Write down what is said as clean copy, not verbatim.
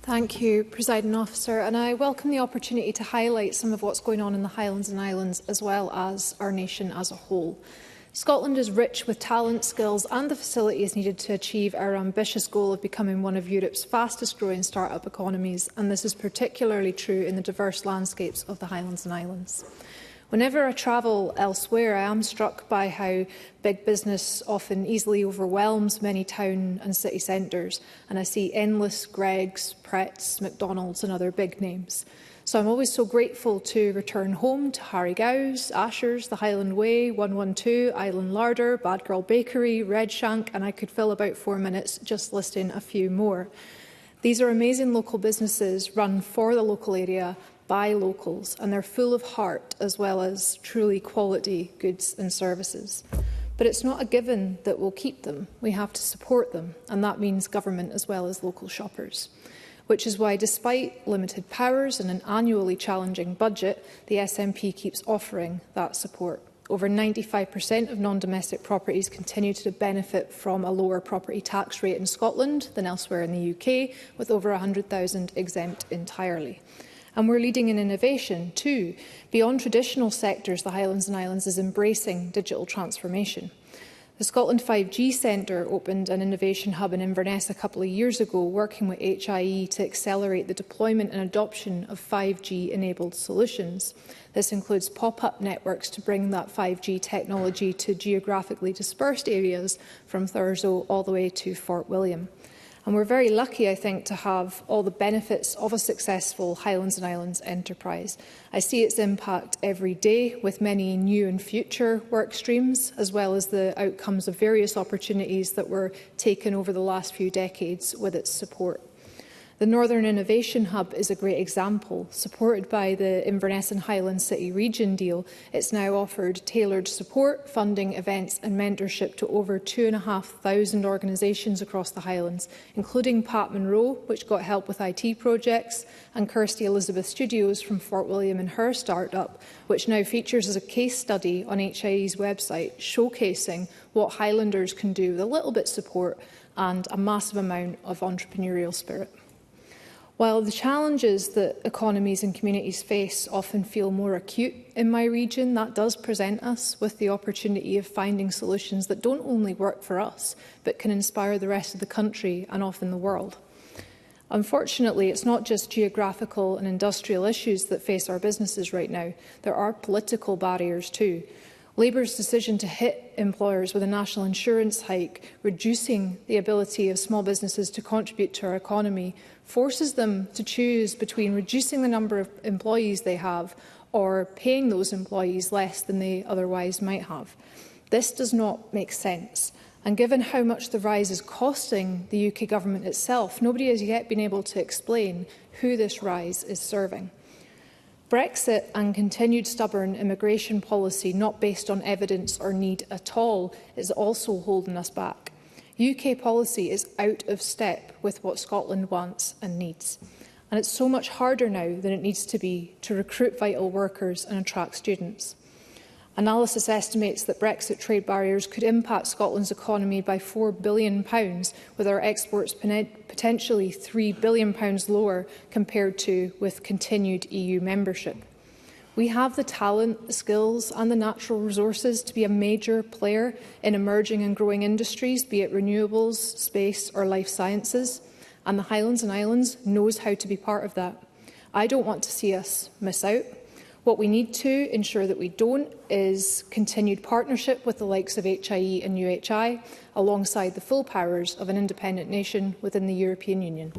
Thank you, Presiding Officer, and I welcome the opportunity to highlight some of what's going on in the Highlands and Islands, as well as our nation as a whole. Scotland is rich with talent, skills and the facilities needed to achieve our ambitious goal of becoming one of Europe's fastest-growing start-up economies, and this is particularly true in the diverse landscapes of the Highlands and Islands. Whenever I travel elsewhere, I am struck by how big business often easily overwhelms many town and city centres, and I see endless Greggs, Pretts, McDonald's and other big names. So I'm always so grateful to return home to Harry Gow's, Asher's, the Highland Way, 112, Island Larder, Bad Girl Bakery, Red Shank, and I could fill about 4 minutes just listing a few more. These are amazing local businesses run for the local area by locals, and they're full of heart as well as truly quality goods and services. But it's not a given that we'll keep them. We have to support them, and that means government as well as local shoppers. Which is why, despite limited powers and an annually challenging budget, the SNP keeps offering that support. Over 95% of non-domestic properties continue to benefit from a lower property tax rate in Scotland than elsewhere in the UK, with over 100,000 exempt entirely. And we're leading in innovation too. Beyond traditional sectors, the Highlands and Islands is embracing digital transformation. The Scotland 5G Centre opened an innovation hub in Inverness a couple of years ago, working with HIE to accelerate the deployment and adoption of 5G-enabled solutions. This includes pop-up networks to bring that 5G technology to geographically dispersed areas from Thurso all the way to Fort William. And we're very lucky, I think, to have all the benefits of a successful Highlands and Islands enterprise. I see its impact every day with many new and future work streams, as well as the outcomes of various opportunities that were taken over the last few decades with its support. The Northern Innovation Hub is a great example. Supported by the Inverness and Highlands City Region deal, it's now offered tailored support, funding, events and mentorship to over 2,500 organisations across the Highlands, including Pat Monroe, which got help with IT projects, and Kirsty Elizabeth Studios from Fort William and her start-up, which now features as a case study on HIE's website, showcasing what Highlanders can do with a little bit of support and a massive amount of entrepreneurial spirit. While the challenges that economies and communities face often feel more acute in my region, that does present us with the opportunity of finding solutions that don't only work for us, but can inspire the rest of the country and often the world. Unfortunately, it's not just geographical and industrial issues that face our businesses right now. There are political barriers too. Labour's decision to hit employers with a national insurance hike, reducing the ability of small businesses to contribute to our economy, forces them to choose between reducing the number of employees they have or paying those employees less than they otherwise might have. This does not make sense. And given how much the rise is costing the UK government itself, nobody has yet been able to explain who this rise is serving. Brexit and continued stubborn immigration policy not based on evidence or need at all is also holding us back. UK policy is out of step with what Scotland wants and needs. And it's so much harder now than it needs to be to recruit vital workers and attract students. Analysis estimates that Brexit trade barriers could impact Scotland's economy by £4 billion, with our exports potentially £3 billion lower compared to with continued EU membership. We have the talent, the skills and the natural resources to be a major player in emerging and growing industries, be it renewables, space or life sciences, and the Highlands and Islands knows how to be part of that. I don't want to see us miss out. What we need to ensure that we don't is continued partnership with the likes of HIE and UHI, alongside the full powers of an independent nation within the European Union.